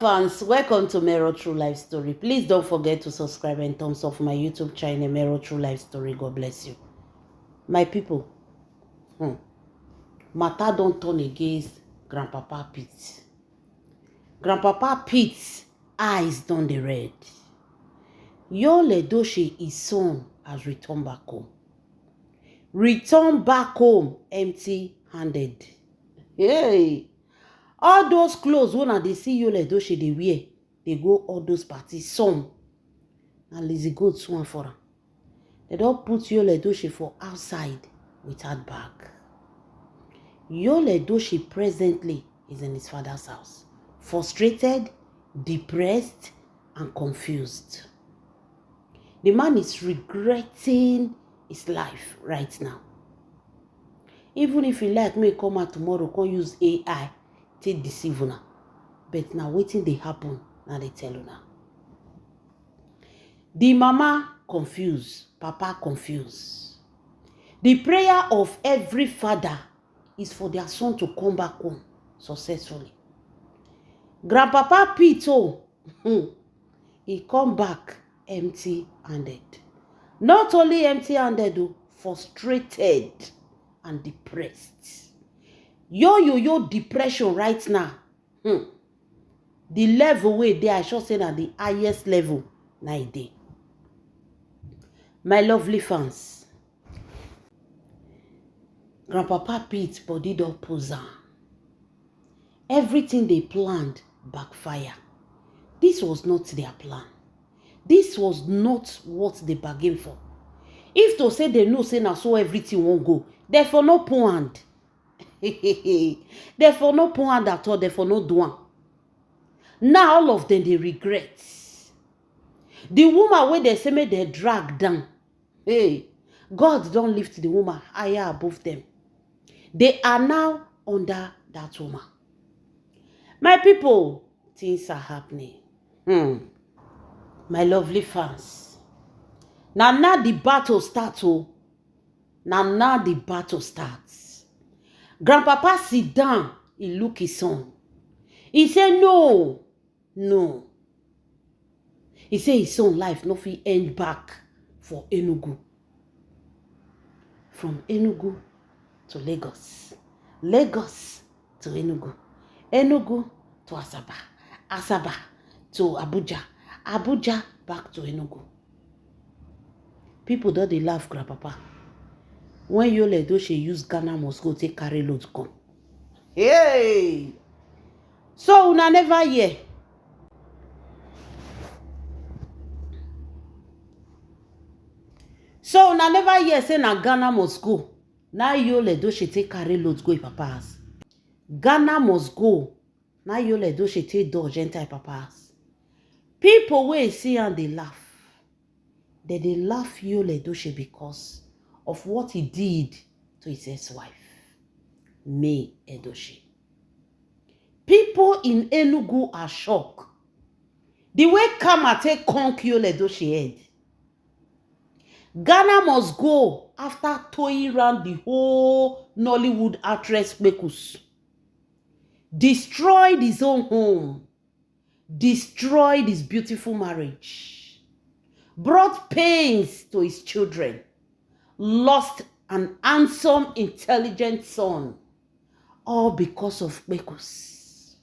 Fans, welcome to Mero True Life Story. Please don't forget to subscribe and thumbs up my YouTube channel, Mero True Life Story. God bless you. My people, matter don't turn against Grandpapa Pete. Grandpapa Pete's eyes done the red. Yul Edochie, his son, has returned back home. Returned back home empty-handed. Hey! All those clothes when they see Yul Edochie they wear, they go all those parties. Some and Lizzie Gold swan for her. They don't put Yul Edochie for outside without bag. Yul Edochie presently is in his father's house, frustrated, depressed, and confused. The man is regretting his life right now. Even if he like me come out tomorrow, can use AI to deceive una. But now waiting they happen, now they tell una. The mama confused, papa confused. The prayer of every father is for their son to come back home successfully. Grandpapa Pito, he come back empty-handed. Not only empty-handed, frustrated and depressed. Yo depression right now. The level where they are sure saying at the highest level now day. My lovely fans, Grandpapa Pete body don pose am. Everything they planned backfire. This was not their plan. This was not what they bargained for. If to say they know say na so everything won't go, therefore no point. Therefore no point at all, therefore no do am. Now all of them they regret. The woman where they say me they drag down. Hey, God don't lift the woman higher above them. They are now under that woman. My people, things are happening. My lovely fans. Now the battle starts. Now the battle starts. Grandpapa sit down. He look his son. He said, no. He said his son life no fit end back for Enugu. From Enugu to Lagos. Lagos to Enugu. Enugu to Asaba. Asaba to Abuja. Abuja back to Enugu. People don't they laugh Grandpapa. When Yul Edochie use Ghana must go take carry load come. Hey! So una never hear. So una never hear say na Ghana must go. Now Yul Edochie take carry load go Papa house. Ghana must go. Now Yul Edochie take dodge enter Papa house. People wey see and they laugh. They laugh Yul Edochie because of what he did to his ex-wife, May Edochie. People in Enugu are shocked. The way Kama take conk Yul Edochie head. Ghana must go after towing around the whole Nollywood actress Kpekus. Destroyed his own home. Destroyed his beautiful marriage. Brought pains to his children. Lost an handsome, intelligent son. All because of Kpekus.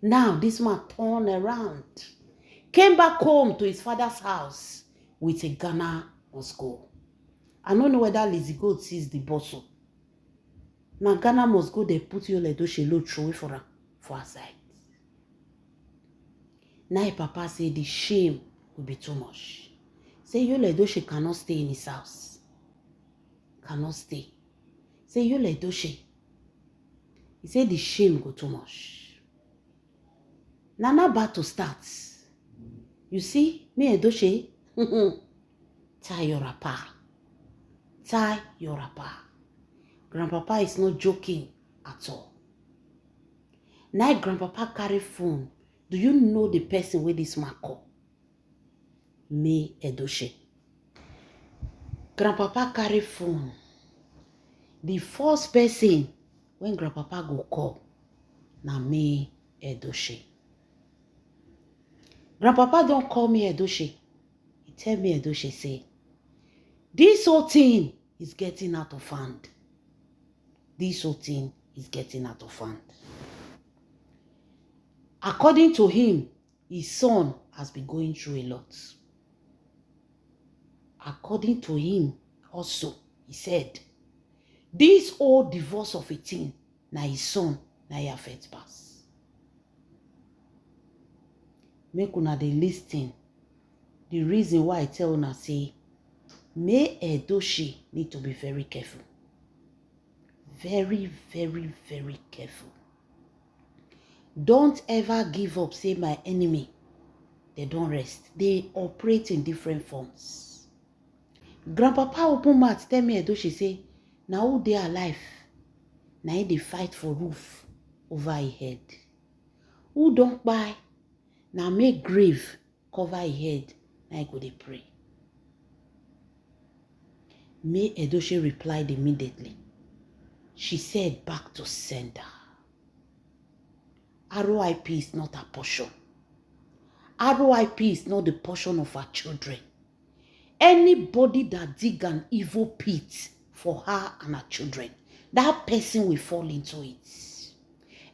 Now this man turned around. Came back home to his father's house with a Ghana must go. I don't know whether Lizzie Gold sees the bustle. Now Ghana must go, they put Yul Edochie load throw for her for her side. Now Papa say the shame will be too much. Say Yul Edochie cannot stay in his house. Cannot stay. Say Yul Edochie. He said the shame go too much. Now battle starts. You see, me Edochie, tie your wrapper. Tie your wrapper. Grandpapa is not joking at all. Now Grandpapa carry phone. Do you know the person with this man call? May Edochie. Grandpapa carry phone. The first person when Grandpapa go call, na May Edochie. Grandpapa don't call me Edoche. He tell me Edoche say, this whole thing is getting out of hand. This whole thing is getting out of hand. According to him, his son has been going through a lot. According to him also, he said, this whole divorce of a thing, na his son, na he affect pass. Make una dey lis ten. The reason why I tell una say, May Edoche need to be very careful. Very, very, very careful. Don't ever give up, say my enemy. They don't rest. They operate in different forms. Grandpapa open mouth tell me Edoche say, now who they alive? Now they fight for roof over his head. Who don't buy? Now make grave cover his head. Now go they pray. May Edoche replied immediately. She said back to sender. RIP is not a portion. RIP is not the portion of our children. Anybody that dig an evil pit for her and her children, that person will fall into it.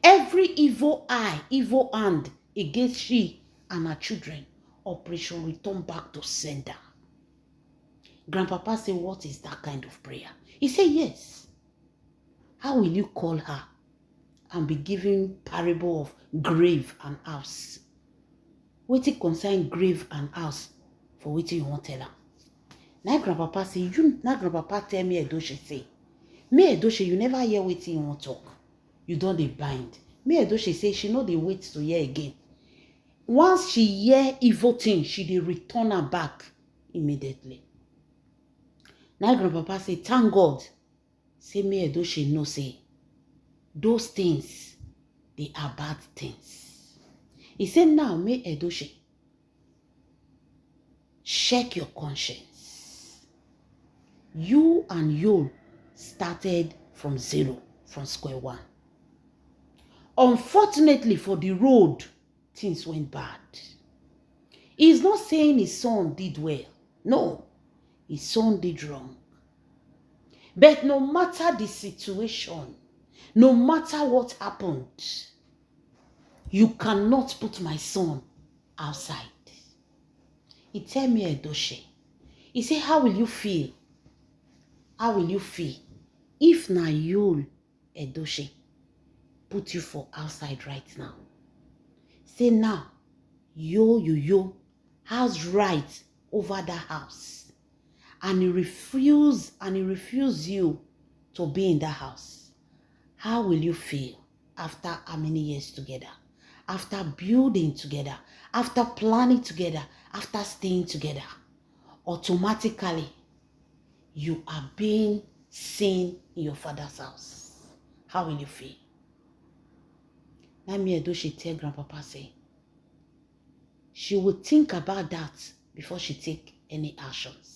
Every evil eye, evil hand against she and her children, operation return back to sender. Grandpapa said, what is that kind of prayer? He said, yes. How will you call her and be giving parable of grave and house? Wetin concern grave and house for wetin you want tell her? Now Grandpapa say, Grandpapa tell me Edoche say, me Edoche, you never hear wetin you want talk. You don't dey bind. Me Edoche say she no dey wait to hear again. Once she hear evil thing, she dey return her back immediately. Now Grandpapa say, thank God. Say me Edoche no say, those things, they are bad things. He said, now me Edoche, check your conscience. You and Yul started from zero, from square one. Unfortunately for the road, things went bad. He's not saying his son did well. No. His son did wrong. But no matter the situation, no matter what happened, you cannot put my son outside. He tell me Edoche. He say, how will you feel? How will you feel if na Yul Edoche put you for outside right now? Say now, you has right over that house. And he refuse you to be in that house. How will you feel after how many years together? After building together, after planning together, after staying together, automatically you are being seen in your father's house. How will you feel? Now me Edoche tell Grandpapa say, she will think about that before she take any actions.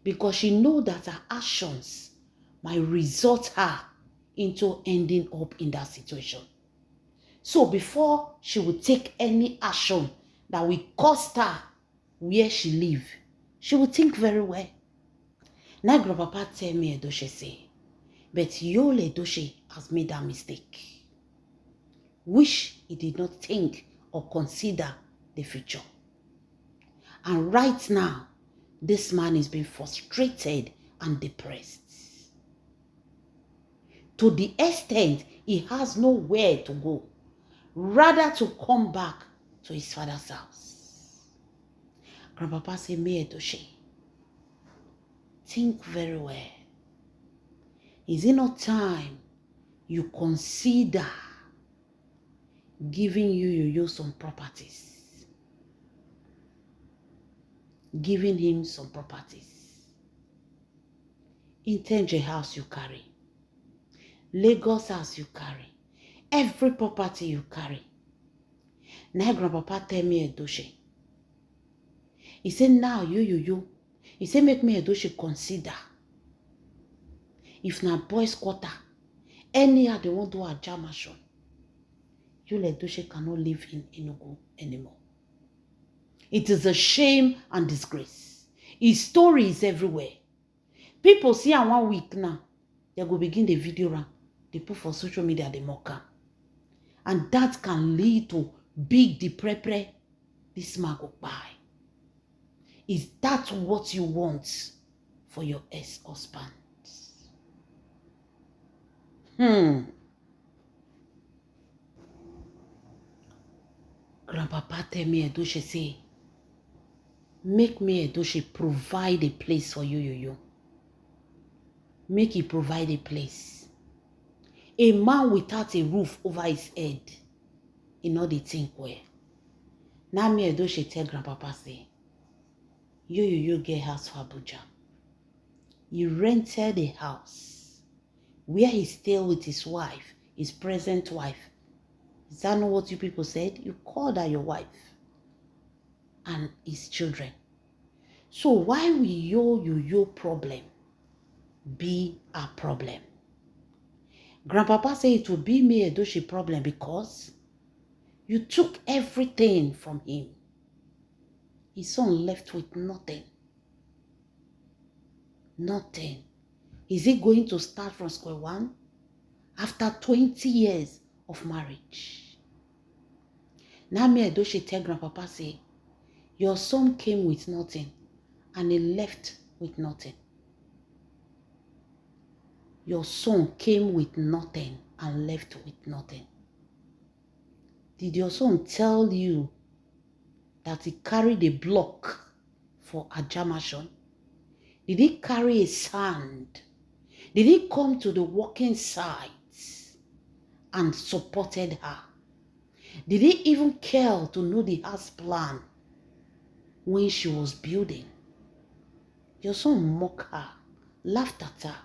Because she know that her actions might result her into ending up in that situation. So before she will take any action that will cost her where she live, she will think very well. Now Grandpapa tell me Edoche say, but Yul Edoche has made that mistake, which he did not think or consider the future. And right now, this man is being frustrated and depressed. To the extent he has nowhere to go, rather to come back to his father's house. Grandpapa said, me Edoche, think very well. Is it not time you consider giving you some properties? Giving him some properties. Intenje house you carry. Lagos house you carry. Every property you carry. Now Grandpapa tell me Edoche. He said now you. He said make me Edoche consider. If na boys quarter, any they want to do a jamashon. Yul Edochie cannot live in Enugu anymore. It is a shame and disgrace. His story is everywhere. People see am 1 week now, they go begin the video round. They put for social media, they mock am. And that can lead to big deprepre. This man go buy. Is that what you want for your ex-husband? Grandpapa tell me Edochie say, make me Edochie provide a place for you. Make he provide a place. A man without a roof over his head, he know the think well. Now me Edochie tell Grandpapa say, you get house for Abuja. He rented a house where he stay with his wife, his present wife. Is that not what you people said? You called her your wife and his children. So why will your problem be a problem? Grandpapa said it will be me Edochie problem because you took everything from him. His son left with nothing. Nothing. Is he going to start from square one after 20 years of marriage? Now me Edochie tell Grandpapa say, your son came with nothing and he left with nothing. Your son came with nothing and left with nothing. Did your son tell you that he carried a block for Ajamashon? Did he carry a sand? Did he come to the working sites and supported her? Did he even care to know the house plan when she was building? Your son mocked her, laughed at her,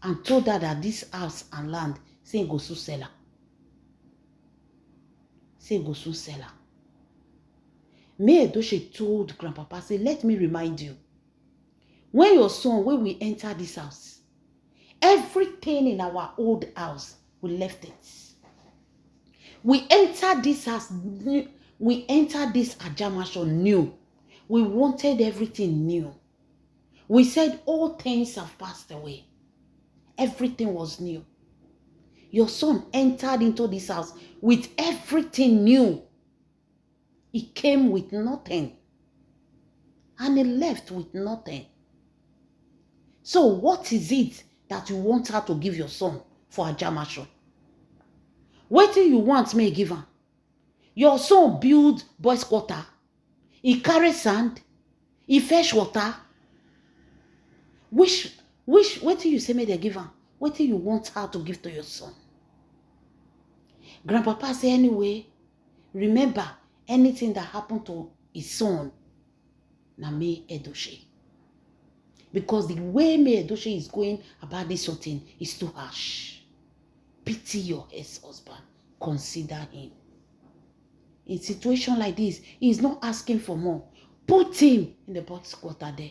and told her that this house and land, say go soon sell her. Say go soon sell her. Me Edochie told Grandpapa, say, let me remind you, when your son, when we enter this house, everything in our old house, we left it. We entered this house, we entered this Ajamashon new. We wanted everything new. We said all things have passed away. Everything was new. Your son entered into this house with everything new. He came with nothing. And he left with nothing. So what is it that you want her to give your son for Ajamashon? What do you want me give her? Your son build boys' quarter. He carry sand. He fetch water. What do you say me they give her? What do you want her to give to your son? Grandpapa say anyway, remember anything that happened to his son, na me Edochie. Because the way me Edochie is going about this sort of thing is too harsh. Pity your ex-husband. Consider him. In a situation like this, he's not asking for more. Put him in the box quarter there.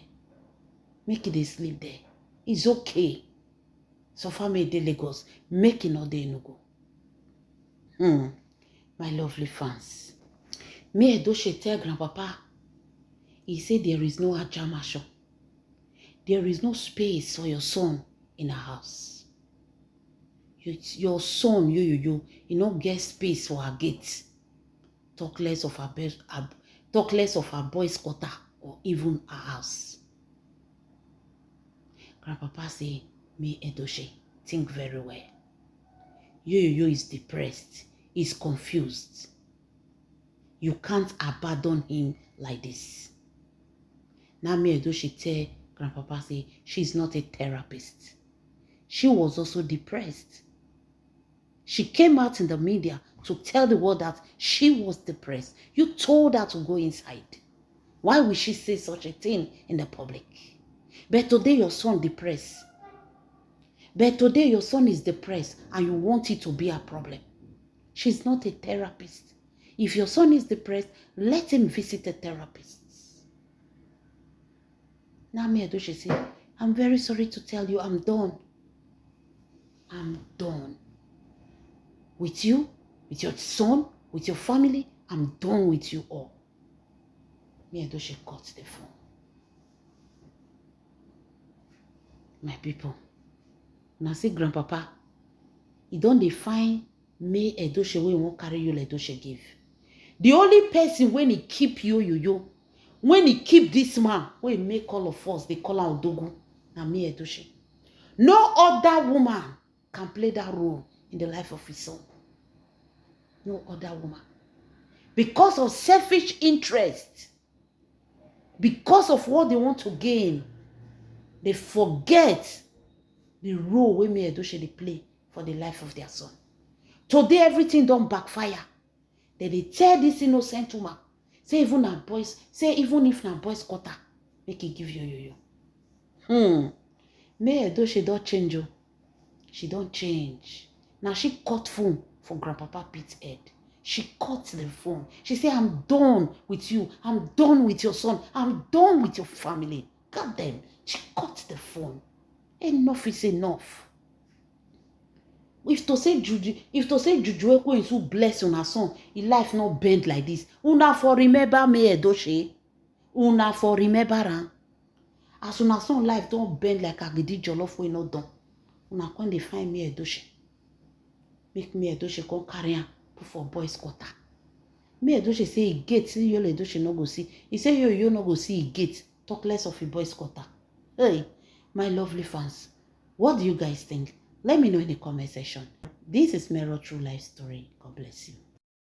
Make it sleep there. It's okay. So far me de Lagos, make it not de Enugu. My lovely fans. Me Edochie tell Grandpapa, he said there is no Ajamashon. There is no space for your son in a house. Your son, you not get space for her gate. Talk less of her boys' quarter or even a house. Grandpapa say, me Edochie, think very well. You is depressed. He's confused. You can't abandon him like this. Now me Edochie tell Grandpapa say she's not a therapist. She was also depressed. She came out in the media to tell the world that she was depressed. You told her to go inside. Why would she say such a thing in the public? But today your son depressed. But today your son is depressed and you want it to be a problem. She's not a therapist. If your son is depressed, let him visit a therapist. Now me Edochie say, I'm very sorry to tell you I'm done. I'm done. With you, with your son, with your family. I'm done with you all. Me Edochie cut the phone. My people, now see grandpapa, he don't define me Edochie wey won't carry you like Edochie give. The only person when he keep you, when he keep this man, when he make all of us, they call him Odogu, na me Edochie. No other woman can play that role in the life of his son. No other woman. Because of selfish interest, because of what they want to gain, they forget the role wey me Edochie they play for the life of their son. Today, everything don't backfire. They tell this innocent woman, say even if na boys quarter, make it give you. Me Edochie don't change you. She don't change. Now she cut phone for Grandpapa Pete's head. She cut the phone. She said, I'm done with you. I'm done with your son. I'm done with your family. God damn. She cut the phone. Enough is enough. If to say Juju Ekwe is who bless una son, his life not bend like this. Una for remember me Edochie. Una for remember her. As una son life don't bend like agidi jollof we not done. Una when they find me Edochie. Make me Edochie come carry am put for boys quarter. Me Edochie say he gate, see you Edochie no go see. He say you no go see he gate. Talk less of a boys quarter. Hey, my lovely fans, what do you guys think? Let me know in the comment section. This is Mero True Life Story. God bless you.